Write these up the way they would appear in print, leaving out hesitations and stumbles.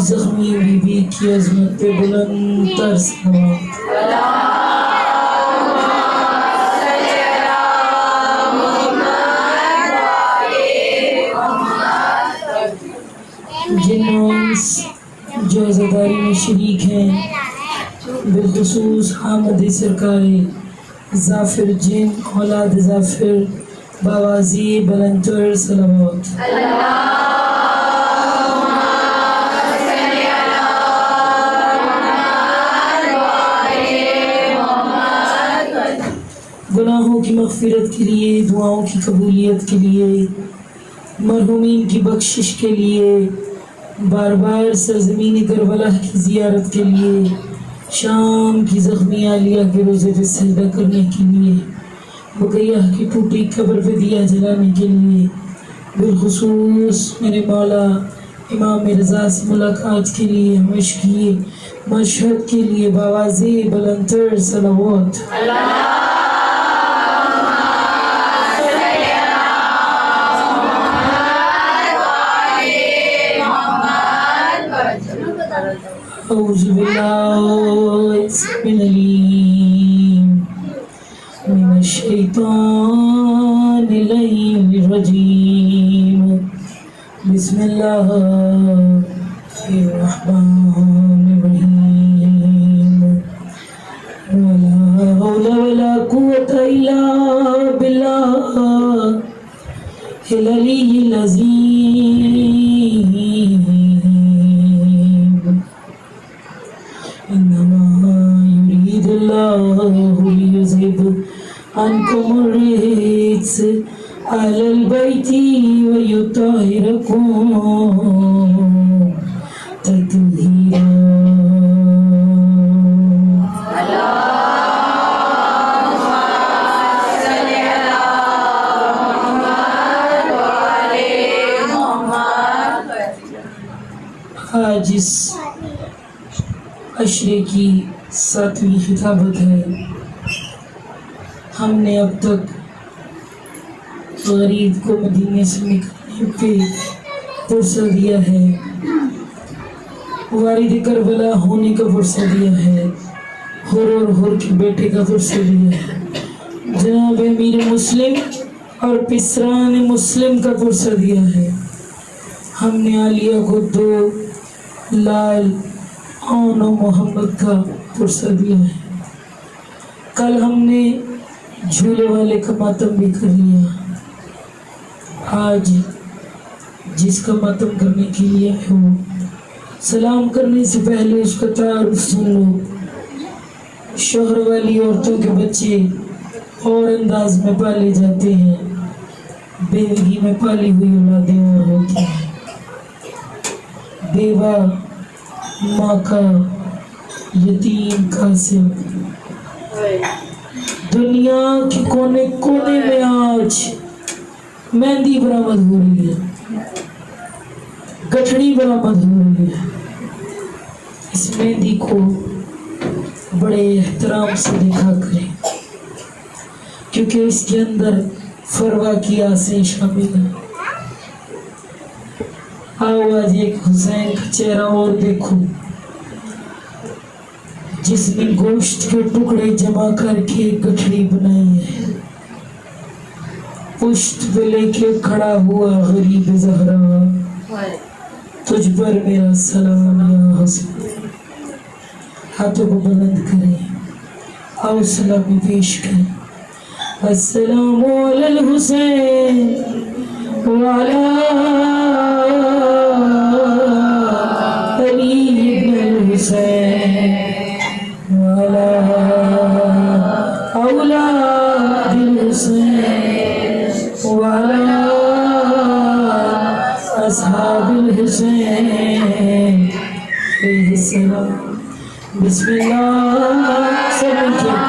زخمی بیوی کی عظمت پہ بلند تر صلوات۔ جن و انس جو عزاداری میں شریک ہیں، بالخصوص آمد سرکار ظافر جن اولاد ظافر باوازی بلند تر صلوات۔ گناہوں کی مغفرت کے لیے، دعاؤں کی قبولیت کے لیے، مرحومین کی بخشش کے لیے، بار بار سرزمین کربلا کی زیارت کے لیے، شام کی زخمی عالیہ کے روزے پہ سجدہ کرنے کے لیے، بقیہ کی ٹوٹی قبر پہ دیا جلانے کے لیے، بالخصوص میرے مولا امام رضا سے ملاقات کے لیے، مشکی مشہد کے لیے باوازی بلند تر صلوات۔ اعوذ باللہ السمیع العلیم من الشیطان اللعین الرجیم، بسم اللہ الرحمن الرحیم، ولا حول ولا قوة الا باللہ العلی العظیم۔ انما يريد الله ليذهب عنكم الرجس اهل البيت ويطهركم تطهيرا۔ آج اس عشرے کی 7ویں خطابت ہے۔ ہم نے اب تک غریب کو مدینے سے نکلنے پہ پرسہ دیا ہے، والد کربلا ہونے کا پرسہ دیا ہے، حر اور حر کے بیٹے کا پرسہ دیا ہے، جناب امیر مسلم اور پسران مسلم کا پرسہ دیا ہے۔ ہم نے عالیہ کو 2 لال آن و محمد کا پرسہ دیا ہے۔ کل ہم نے جھولے والے کا ماتم بھی کر لیا۔ آج جس کا ماتم کرنے کے لیے ہو، سلام کرنے سے پہلے اس کا تعارف سن لو۔ شوہر والی عورتوں کے بچے اور انداز میں پالے جاتے ہیں، بیوگی میں پالی ہوئی اولادیں اور ہوتی ہیں۔ بیوہ ماں کا یتیم قاسم، دنیا کے کونے کونے میں آج مہندی برآمد ہو رہی ہے، گٹھڑی برآمد ہو رہی ہے۔ اس مہندی کو بڑے احترام سے دیکھا کریں، کیونکہ اس کے اندر فروا کی آسیں شامل ہیں۔ آؤ آج ایک حسین کا چہرہ اور دیکھو، جس نے گوشت کے ٹکڑے جمع کر کے گٹھڑی بنائی ہے۔ پشت پہ لے کے کھڑا ہوا غریب زہرا، تجھ پر میرا سلام یا حسین۔ ہاتھوں کو بلند کریں، آؤ سلامی پیش کریں۔ السلام علی الحسین وعلی علی ابن الحسین وعلی اولاد الحسین وعلی اصحاب الحسین علیہ السلام۔ بسم اللہ سبحانہ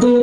2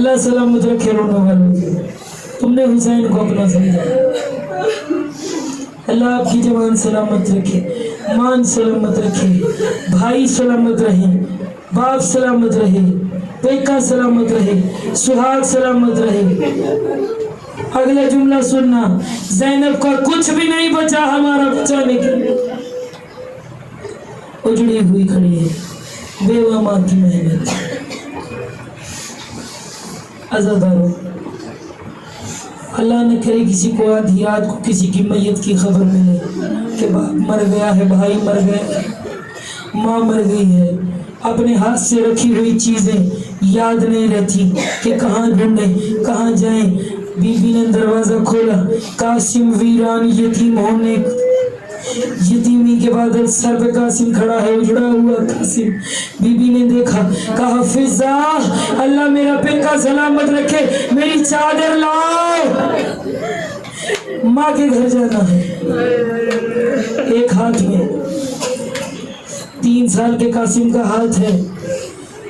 اللہ سلامت رکھے رونے والوں کو. تم نے حسین کو اپنا سمجھا. اللہ آپ کی جوان سلامت رکھے, مان سلامت رکھے, بھائی سلامت رہے, باپ سلامت رہے, بیٹا سلامت رہے, سہاگ سلامت رہے. اگلا جملہ سننا, زینب کا کچھ بھی نہیں بچا ہمارا بچانے کے لیے. اجڑی ہوئی کھڑی ہے بیوہ ماں کی محنت. عزادارو, اللہ نہ کرے کسی کو آدھی رات کو کسی کی میت کی خبر ملے کہ باپ مر گیا ہے, بھائی مر گئے, ماں مر گئی ہے. اپنے ہاتھ سے رکھی ہوئی چیزیں یاد نہیں رہتی کہ کہاں ڈھونڈیں, کہاں جائیں. بی بی نے دروازہ کھولا, قاسم ویران یتیم ہونے, یتیمی کے بعد سر پہ قاسم کھڑا ہے, اجڑا ہوا قاسم. بی بی نے دیکھا, کہا فضا اللہ میرا پنکا سلامت رکھے, میری چادر لاؤ, ماں کے گھر جانا ہے. ایک ہاتھ میں 3 سال کے قاسم کا ہاتھ ہے,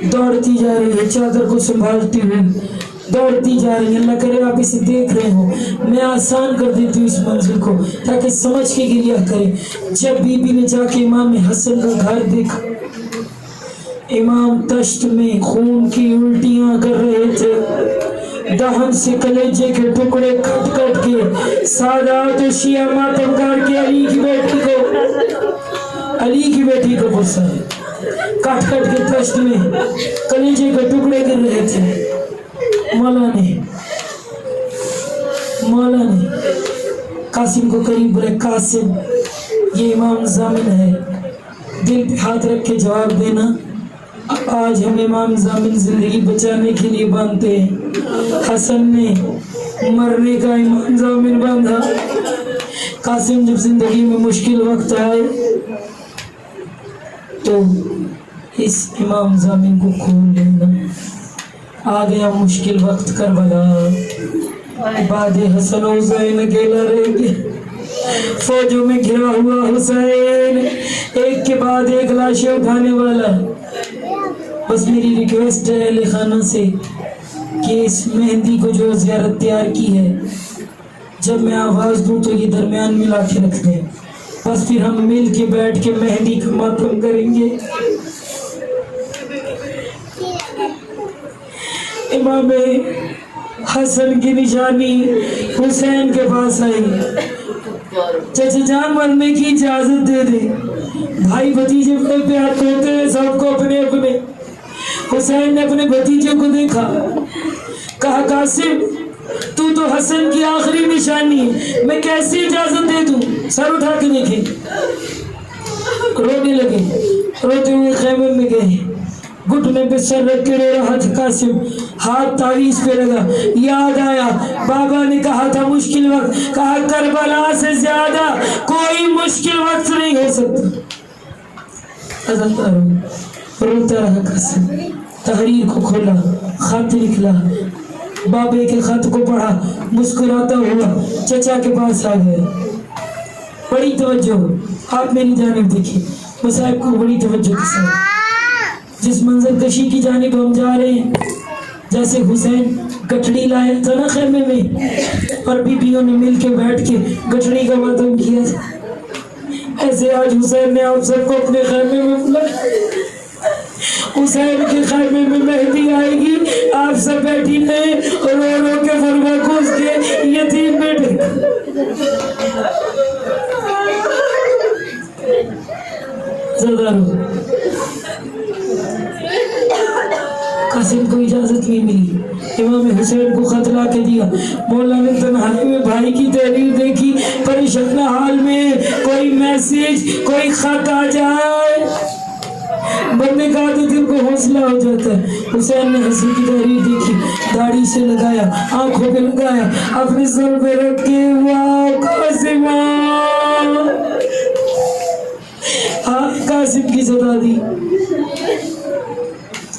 دوڑتی جا رہی ہے چادر کو سنبھالتی ہوئی, دوڑتی جا رہی ہے. اللہ کرے آپ اسے دیکھ رہے ہو, میں آسان کر دیتی ہوں اس منظر کو تاکہ سمجھ کے گریہ کرے. جب بی بی نے جا کے امام حسن کا گھر دیکھا, امام تشت میں خون کی الٹیاں کر رہے تھے, دہن سے کلیجے کے ٹکڑے کٹ کٹ کے سادات و شیعہ ماتم کار کے علی کی بیٹی کو غصہ ہے, کٹ کٹ کے تشت میں کلیجے کے ٹکڑے گر رہے تھے. مولا نے قاسم کو قریب بولے, قاسم یہ امام ضامن ہے, دل پہ ہاتھ رکھ کے جواب دینا. آج ہم امام ضامن زندگی بچانے کے لیے باندھتے ہیں, حسن نے مرنے کا امام ضامن باندھا. قاسم جب زندگی میں مشکل وقت آئے تو اس امام ضامن کو کھول لینا. آ گیا مشکل وقت کربلا, بعد حسن و حسین اکیلا رہ گیا, فوجوں میں گھرا ہوا حسین, ایک کے بعد ایک لاشیں اٹھانے والا. بس میری ریکویسٹ ہے اہل خانہ سے کہ اس مہندی کو جو زیارت تیار کی ہے, جب میں آواز دوں تو یہ درمیان میں لا کے رکھ دیں, بس پھر ہم مل کے بیٹھ کے مہندی کا ماتم کریں گے. امام حسن کی نشانی حسین کے پاس آئی, چچا جان مرنے کی اجازت دے دے. بھائی بھتیجے بڑے پیار کرتے ہیں سب کو اپنے اپنے. حسین نے اپنے بھتیجے کو دیکھا, کہا قاسم تو حسن کی آخری نشانی ہے, میں کیسی اجازت دے دوں. سر اٹھا کے دیکھے, رونے لگے, روتے ہوئے خیمے میں گئے, گھٹنے پہ سر رکھ کے رو رہا تھا قاسم. ہاتھ تعویذ پہ لگا, یاد آیا بابا نے کہا تھا مشکل وقت, کہا کربلا سے زیادہ کوئی مشکل وقت نہیں ہو سکتا. روتا رہا قاسم. تحریر کو کھولا, خط نکلا, بابے کے خط کو پڑھا, مسکراتا ہوا چچا کے پاس آ گیا. بڑی توجہ, آپ میری جانب دیکھیں, مصاحب کو بڑی توجہ کے ساتھ. جس منظر کشی کی جانب ہم جا رہے ہیں, جیسے حسین گٹھڑی لایا تھا نا خیمے میں, اور بیویوں نے مل کے بیٹھ کے گٹھڑی کا ماتم کیا تھا, ایسے آج حسین نے آپ سب کو اپنے خیمے میں بلایا. حسین کے خیمے میں مہندی آئے گی, آپ سب بیٹھی رہے اور رو رو کے فرما کوس کے یتیم بیٹے. قاسم کو اجازت نہیں ملی, امام حسین کو خط لا کے دیا. مولا نے تنہائی میں بھائی کی تحریر دیکھی, پریشان حال میں کوئی میسج, کوئی خط آ جائے, بندے کا دل کو حوصلہ ہو جاتا ہے. حسین نے حسین کی تحریر دیکھی, داڑھی سے لگایا, آنکھوں پہ لگایا, اپنے سر پہ رکھ کے واہ قاسم, قاسم کی صدا دی.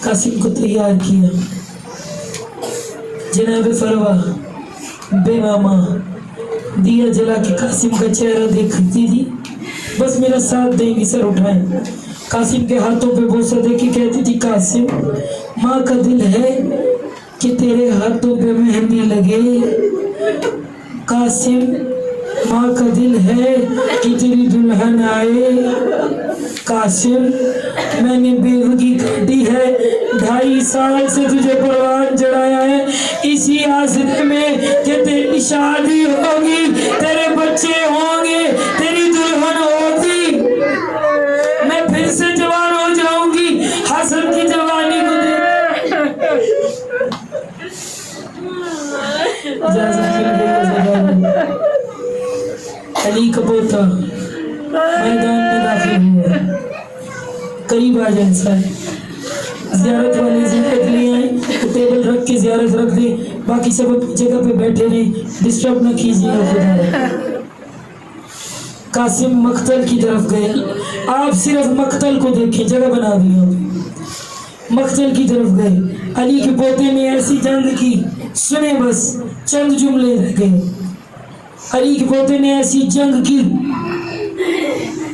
قاسم کو تیار کیا. جناب فروا بے ماما دیا جلا کے قاسم کا چہرہ دیکھتی تھی, بس میرا ساتھ دیں گی, سر اٹھائیں. قاسم کے ہاتھوں پہ بوسہ دے کے کہتی تھی, قاسم ماں کا دل ہے کہ تیرے ہاتھوں پہ مہندی لگے، قاسم ماں کا دل ہے کہ تیری دلہن آئے، قاسم میں نے بیوگی کاٹی ہے، 2.5 سال سے تجھے پروان چڑھایا ہے اسی آسرے میں کہ تیری شادی ہوگی، تیرے بچے ہوں گے، تیری دلہن ہوگی، میں پھر سے جوان ہو جاؤں گی، حسن کی جوانی کو علی کا پوتا میدان میں داخل ہوا، قریب آ جائیں سارے، زیارت والے زیارت لے آئیں تو ٹیبل رکھ کے زیارت رکھ دیں، باقی سب اپنی جگہ پہ بیٹھے رہیں، ڈسٹرب نہ کیجیے خدا۔ قاسم مقتل کی طرف گئے، آپ صرف مقتل کو دیکھیں، جگہ بنا دیا، مقتل کی طرف گئے، علی کے پوتے نے ایسی جنگ کی، سنیں بس چند جملے رہ گئے، علی کے پوتے نے ایسی جنگ کی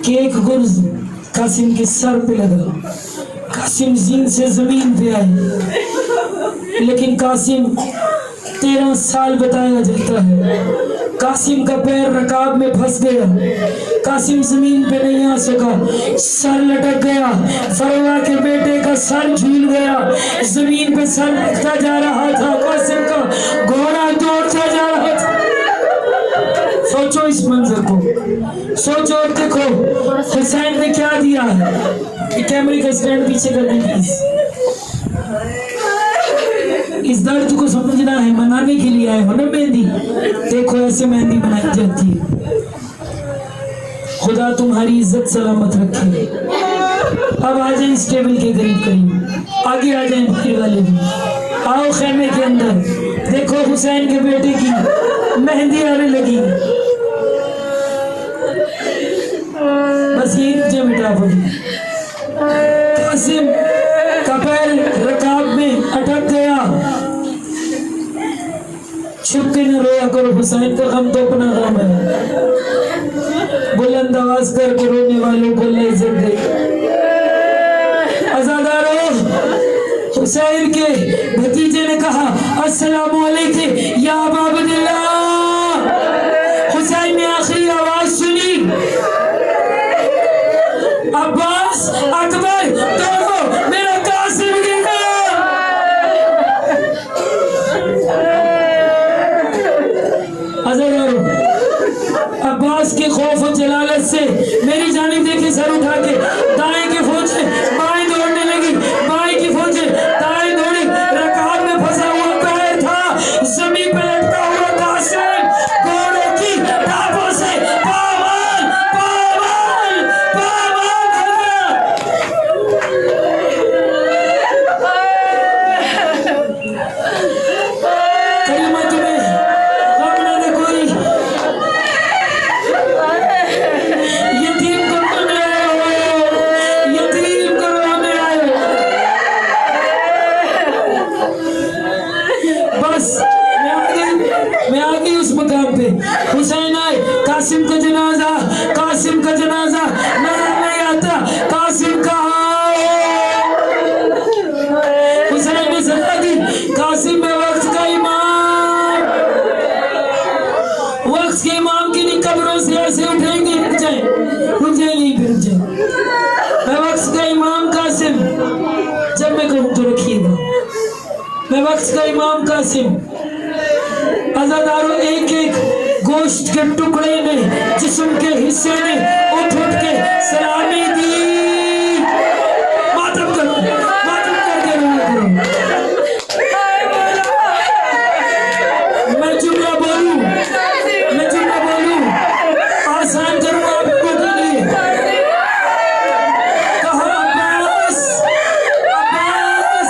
کہ ایک گرز قاسم کے سر پہ لگا، قاسم زین سے زمین پہ آئے، لیکن قاسم 13 سال بتایا جاتا ہے، قاسم کا پیر رکاب میں پھنس گیا، قاسم زمین پہ نہیں آ سکا، سر لٹک گیا، فروہ کے بیٹے کا سر جھول گیا، زمین پہ سر رکھتا جا رہا تھا، قاسم کا گھوڑا دوڑتا جا رہا تھا۔ سوچو اس منظر کو، سوچو اور دیکھو حسین نے کیا دیا ہے۔ یہ کیمرے کا اسٹینڈ پیچھے کر دیں پلیز۔ اس درد کو سمجھنا ہے، منانے کے لیے آئے ہو نا مہندی، دیکھو ایسے مہندی بنائی جاتی ہے۔ خدا تمہاری عزت سلامت رکھے۔ اب آ جائیں اس ٹیبل کے قریب قریب، آگے آ جائیں پھر والے بھی، آؤ خیمے کے اندر، دیکھو حسین کے بیٹے کی مہندی آنے لگی، بس یہ مجھے مٹا پڑی۔ قاسم کا پیر رکاب میں اٹک گیا، چھپ کے نہ رویا کرو، حسین کا غم تو اپنا غم ہے، بلند آواز کر کے رونے والوں کو اللہ عزت دے۔ عزادارو، حسین کے بھتیجے نے کہا السلام علیکم یا ابا عبداللہ، حسین نے آخری آواز سنی، عباس اکبر دیکھو میرا قاسم گیا۔ عزادارو، عباس کے خوف و جلالت سے میری جانب دیکھے سر اٹھا کے، دائیں کی فوجیں بائیں دوڑنے لگی، بائیں کی فوجیں دائیں دوڑی، رکاب میں پھنسا ہوا پیر تھا، زمین پہ لٹکا ہوا قاسم گھوڑے کی ٹانگوں سے پامال پامال پامال ہوا۔ کلمہ تمہیں غم نہ دے کوئی، یتیم کو رونے آئے ہو، یتیم کو رونے آئے ہو۔ بس میں آ گئی اس مقام پہ، حسین آئے، قاسم کا جنازہ، قاسم کا جنازہ نظر نہیں آتا، قاسم کہاں ہے؟ حسین نے سزا دی، قاسم میں وقت کا امام، وقت کے امام کی نہیں قبروں سے ایسے اٹھیں گے، رک جائیں نہیں پھر جائیں، میں وقت کا امام قاسم، جب میں کہوں تو رکھیے گا، میں وقت کا امام قاسم۔ عزادارو، ایک ایک گوشت کے ٹکڑے نے، جسم کے حصے نے اٹھ کے سلامی دی، ماتم کر کے رہا کرو۔ میں جملہ بولوں آسان کروں آپ کو کے لیے، کہا عباس عباس، عباس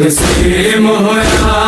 تقسیم ہویا